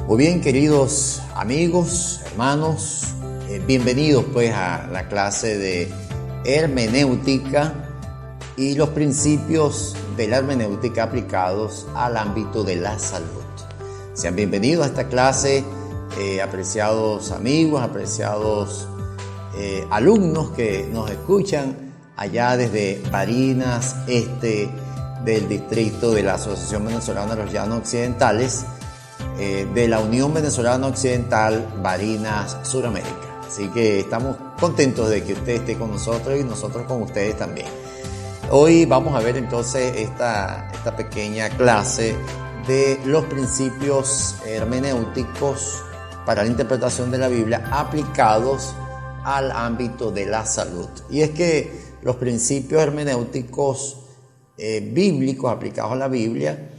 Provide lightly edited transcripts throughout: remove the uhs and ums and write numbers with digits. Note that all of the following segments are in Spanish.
Muy bien, queridos amigos, hermanos, bienvenidos pues a la clase de hermenéutica y los principios de la hermenéutica aplicados al ámbito de la salud. Sean bienvenidos a esta clase, apreciados amigos, apreciados alumnos que nos escuchan allá desde Barinas, del distrito de la Asociación Venezolana de los Llanos Occidentales, de la Unión Venezolana Occidental, Barinas, Suramérica. Así que estamos contentos de que usted esté con nosotros y nosotros con ustedes también. Hoy vamos a ver entonces esta pequeña clase de los principios hermenéuticos para la interpretación de la Biblia aplicados al ámbito de la salud. Y es que los principios hermenéuticos bíblicos aplicados a la Biblia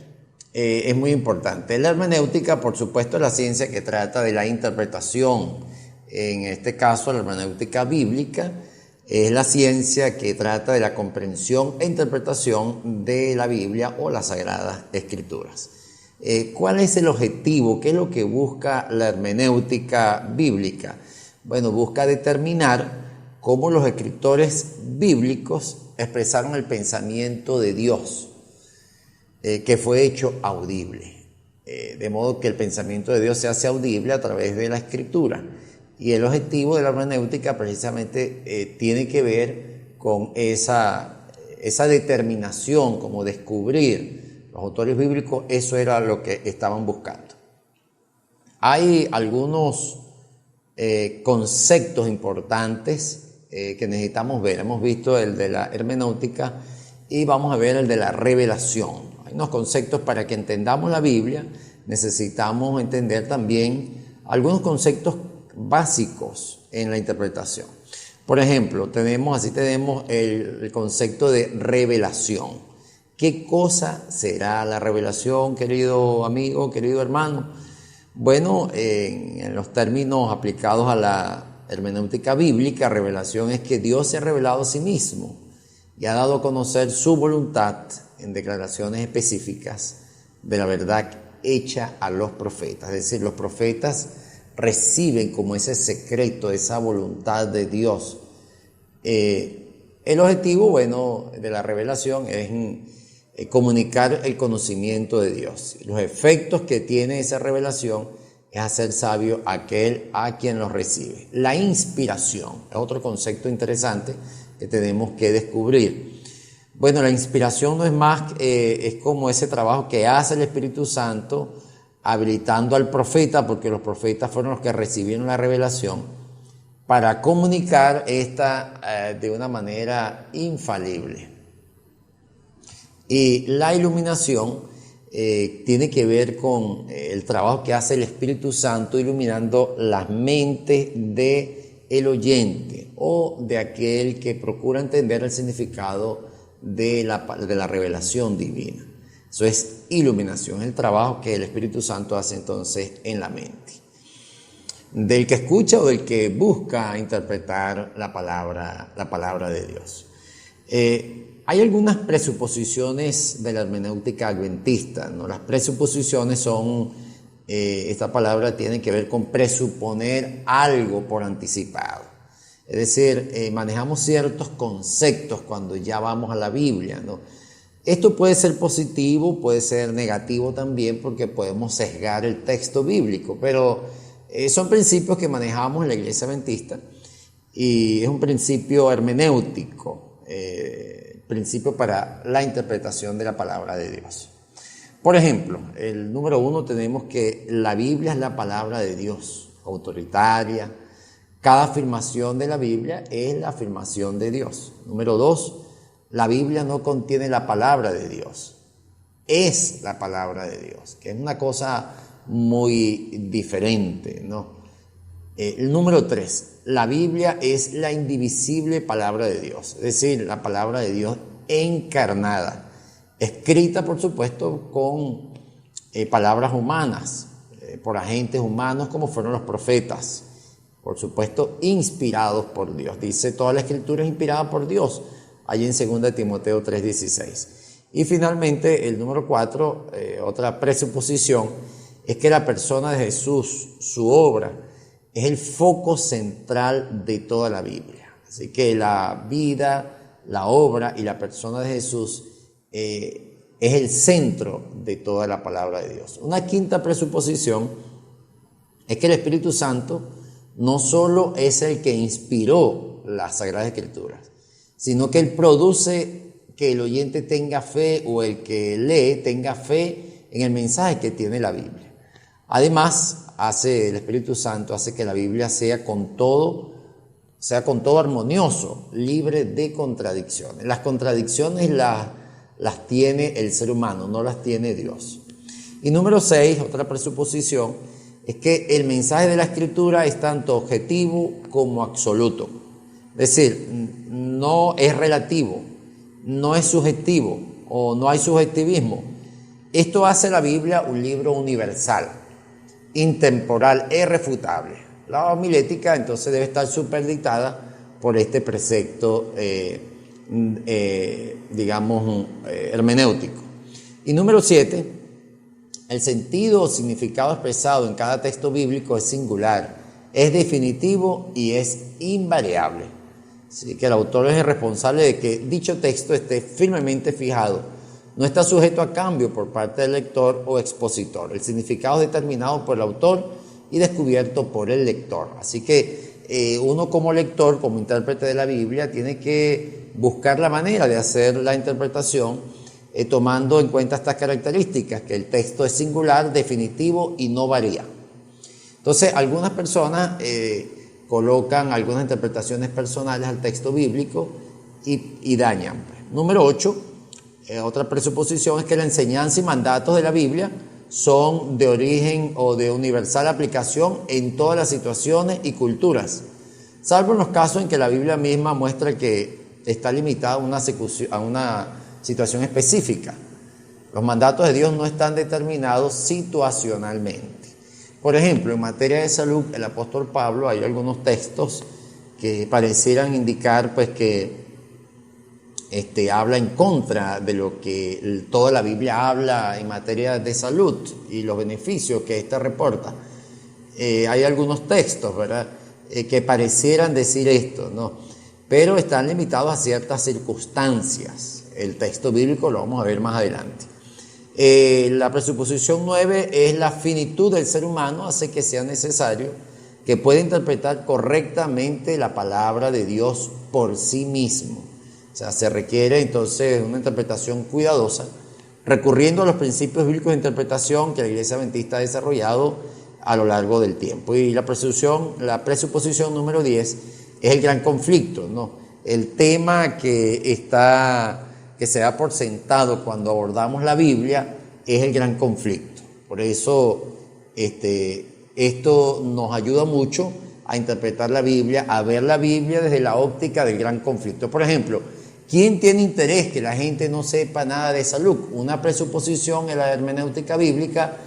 es muy importante. La hermenéutica, por supuesto, es la ciencia que trata de la interpretación. En este caso, la hermenéutica bíblica es la ciencia que trata de la comprensión e interpretación de la Biblia o las Sagradas Escrituras. ¿Cuál es el objetivo? ¿Qué es lo que busca la hermenéutica bíblica? Bueno, busca determinar cómo los escritores bíblicos expresaron el pensamiento de Dios, que fue hecho audible. De modo que el pensamiento de Dios se hace audible a través de la Escritura. Y el objetivo de la hermenéutica precisamente tiene que ver con esa determinación, como descubrir los autores bíblicos, eso era lo que estaban buscando. Hay algunos conceptos importantes que necesitamos ver. Hemos visto el de la hermenéutica y vamos a ver el de la revelación. Hay unos conceptos para que entendamos la Biblia. Necesitamos entender también algunos conceptos básicos en la interpretación. Por ejemplo, tenemos el concepto de revelación. ¿Qué cosa será la revelación, querido amigo, querido hermano? Bueno, en los términos aplicados a la hermenéutica bíblica, revelación es que Dios se ha revelado a sí mismo y ha dado a conocer su voluntad en declaraciones específicas de la verdad hecha a los profetas. Es decir, los profetas reciben como ese secreto, esa voluntad de Dios. El objetivo, bueno, de la revelación es comunicar el conocimiento de Dios. Los efectos que tiene esa revelación es hacer sabio aquel a quien los recibe. La inspiración es otro concepto interesante que tenemos que descubrir. Bueno, la inspiración no es más, es como ese trabajo que hace el Espíritu Santo habilitando al profeta, porque los profetas fueron los que recibieron la revelación, para comunicar esta de una manera infalible. Y la iluminación tiene que ver con el trabajo que hace el Espíritu Santo iluminando las mentes del oyente o de aquel que procura entender el significado de la revelación divina. Eso es iluminación, el trabajo que el Espíritu Santo hace entonces en la mente del que escucha o del que busca interpretar la palabra de Dios. Hay algunas presuposiciones de la hermenéutica adventista, ¿no? Las presuposiciones son, esta palabra tiene que ver con presuponer algo por anticipado. Es decir, manejamos ciertos conceptos cuando ya vamos a la Biblia, ¿no? Esto puede ser positivo, puede ser negativo también, porque podemos sesgar el texto bíblico, pero son principios que manejamos en la Iglesia Adventista y es un principio hermenéutico, principio para la interpretación de la palabra de Dios. Por ejemplo, el número 1 tenemos que la Biblia es la palabra de Dios, autoritaria. Cada afirmación de la Biblia es la afirmación de Dios. Número 2, la Biblia no contiene la palabra de Dios, es la palabra de Dios, que es una cosa muy diferente, ¿no? El número 3, la Biblia es la indivisible palabra de Dios, es decir, la palabra de Dios encarnada, escrita por supuesto con palabras humanas, por agentes humanos como fueron los profetas, por supuesto inspirados por Dios. Dice, toda la Escritura es inspirada por Dios, allí en 2 Timoteo 3:16. Y finalmente el número 4, otra presuposición, es que la persona de Jesús, su obra, es el foco central de toda la Biblia. Así que la vida, la obra y la persona de Jesús es el centro de toda la palabra de Dios. Una quinta presuposición es que el Espíritu Santo no solo es el que inspiró las Sagradas Escrituras, sino que Él produce que el oyente tenga fe o el que lee tenga fe en el mensaje que tiene la Biblia. Además, el Espíritu Santo hace que la Biblia sea con todo armonioso, libre de contradicciones. Las contradicciones las tiene el ser humano, no las tiene Dios. Y número 6, otra presuposición, es que el mensaje de la Escritura es tanto objetivo como absoluto. Es decir, no es relativo, no es subjetivo o no hay subjetivismo. Esto hace la Biblia un libro universal, intemporal e irrefutable. La homilética entonces debe estar supeditada por este precepto, hermenéutico. Y número 7, el sentido o significado expresado en cada texto bíblico es singular, es definitivo y es invariable. Así que el autor es el responsable de que dicho texto esté firmemente fijado. No está sujeto a cambio por parte del lector o expositor. El significado es determinado por el autor y descubierto por el lector. Así que uno como lector, como intérprete de la Biblia, tiene que buscar la manera de hacer la interpretación tomando en cuenta estas características, que el texto es singular, definitivo y no varía. Entonces, algunas personas colocan algunas interpretaciones personales al texto bíblico y dañan. Número 8, otra presuposición es que la enseñanza y mandatos de la Biblia son de origen o de universal aplicación en todas las situaciones y culturas, salvo en los casos en que la Biblia misma muestra que está limitada a una situación específica. Los mandatos de Dios no están determinados situacionalmente. Por ejemplo, en materia de salud, el apóstol Pablo, hay algunos textos que parecieran indicar pues que habla en contra de lo que toda la Biblia habla en materia de salud y los beneficios que ésta reporta. Hay algunos textos, ¿verdad?, que parecieran decir esto, ¿no? Pero están limitados a ciertas circunstancias. El texto bíblico lo vamos a ver más adelante. La presuposición 9 es la finitud del ser humano, hace que sea necesario que pueda interpretar correctamente la palabra de Dios por sí mismo. O sea, se requiere entonces una interpretación cuidadosa, recurriendo a los principios bíblicos de interpretación que la Iglesia Adventista ha desarrollado a lo largo del tiempo. Y la presuposición número 10 es el gran conflicto, ¿no? El tema que se da por sentado cuando abordamos la Biblia es el gran conflicto. Por eso esto nos ayuda mucho a interpretar la Biblia, a ver la Biblia desde la óptica del gran conflicto. Por ejemplo, ¿quién tiene interés que la gente no sepa nada de salud? Una presuposición en la hermenéutica bíblica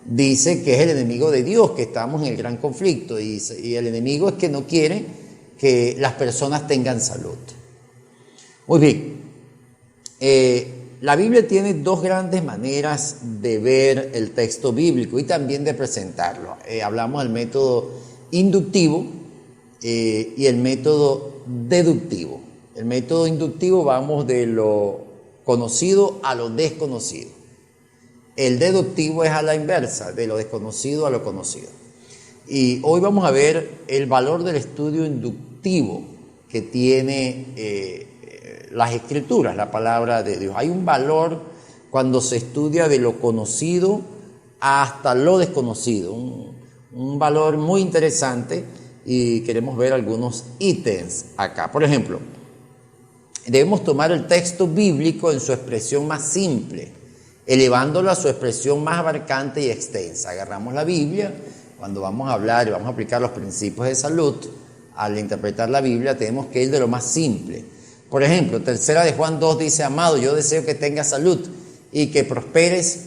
dice que es el enemigo de Dios, que estamos en el gran conflicto, y el enemigo es que no quiere que las personas tengan salud. Muy bien. La Biblia tiene dos grandes maneras de ver el texto bíblico y también de presentarlo. Hablamos del método inductivo y el método deductivo. El método inductivo vamos de lo conocido a lo desconocido. El deductivo es a la inversa, de lo desconocido a lo conocido. Y hoy vamos a ver el valor del estudio inductivo que tiene las Escrituras, la palabra de Dios. Hay un valor cuando se estudia de lo conocido hasta lo desconocido, un valor muy interesante, y queremos ver algunos ítems acá. Por ejemplo, debemos tomar el texto bíblico en su expresión más simple, elevándolo a su expresión más abarcante y extensa. Agarramos la Biblia, cuando vamos a hablar y vamos a aplicar los principios de salud, al interpretar la Biblia tenemos que ir de lo más simple. Por ejemplo, 3 de Juan 2 dice: amado, yo deseo que tengas salud y que prosperes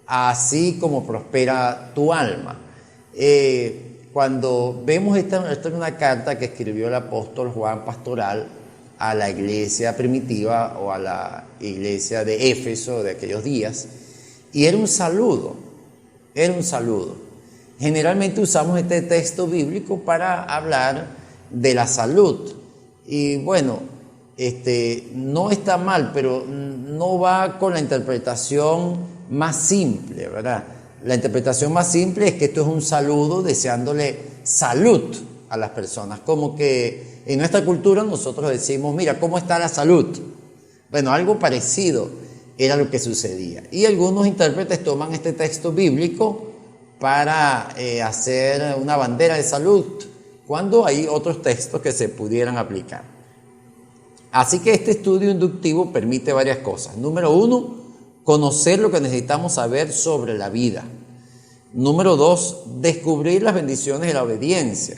así como prospera tu alma. Cuando vemos esta es una carta que escribió el apóstol Juan pastoral a la iglesia primitiva o a la iglesia de Éfeso de aquellos días, y era un saludo. era un saludo. Generalmente usamos este texto bíblico para hablar de la salud. Y bueno, no está mal, pero no va con la interpretación más simple, ¿verdad? La interpretación más simple es que esto es un saludo deseándole salud a las personas. Como que en nuestra cultura nosotros decimos, mira, ¿cómo está la salud? Bueno, algo parecido era lo que sucedía. Y algunos intérpretes toman este texto bíblico para hacer una bandera de salud, cuando hay otros textos que se pudieran aplicar. Así que este estudio inductivo permite varias cosas. Número 1, conocer lo que necesitamos saber sobre la vida. Número 2, descubrir las bendiciones de la obediencia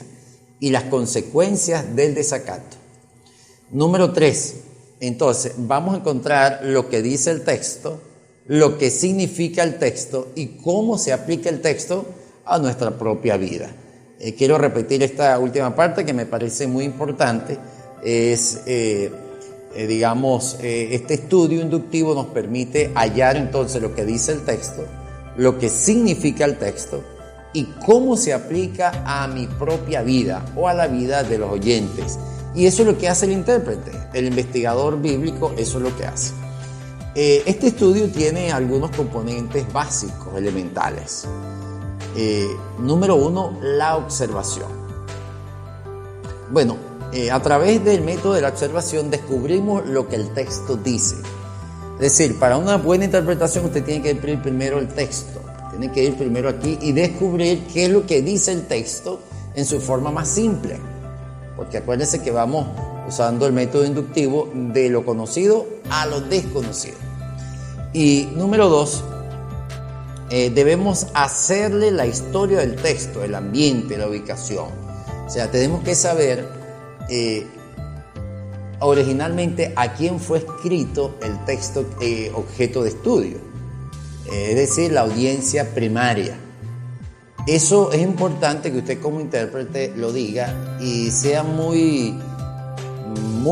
y las consecuencias del desacato. Número 3, entonces vamos a encontrar lo que dice el texto, lo que significa el texto y cómo se aplica el texto a nuestra propia vida. Quiero repetir esta última parte que me parece muy importante. Este estudio inductivo nos permite hallar entonces lo que dice el texto, lo que significa el texto y cómo se aplica a mi propia vida o a la vida de los oyentes. Y eso es lo que hace el intérprete, el investigador bíblico, eso es lo que hace. Este estudio tiene algunos componentes básicos, elementales. Número 1, la observación. Bueno, a través del método de la observación descubrimos lo que el texto dice. Es decir, para una buena interpretación usted tiene que ir primero el texto, tiene que ir primero aquí y descubrir qué es lo que dice el texto en su forma más simple. Porque acuérdense que vamos usando el método inductivo de lo conocido a lo desconocido. Y número 2, debemos hacerle la historia del texto, el ambiente, la ubicación. O sea, tenemos que saber originalmente a quién fue escrito el texto objeto de estudio, es decir, la audiencia primaria. Eso es importante que usted como intérprete lo diga y sea muy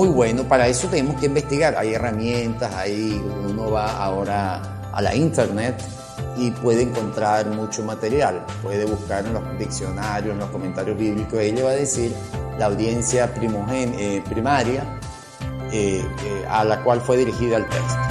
bueno. Para eso tenemos que investigar. Hay herramientas, uno va ahora a la internet y puede encontrar mucho material. Puede buscar en los diccionarios, en los comentarios bíblicos, y le va a decir la audiencia primaria a la cual fue dirigida el texto.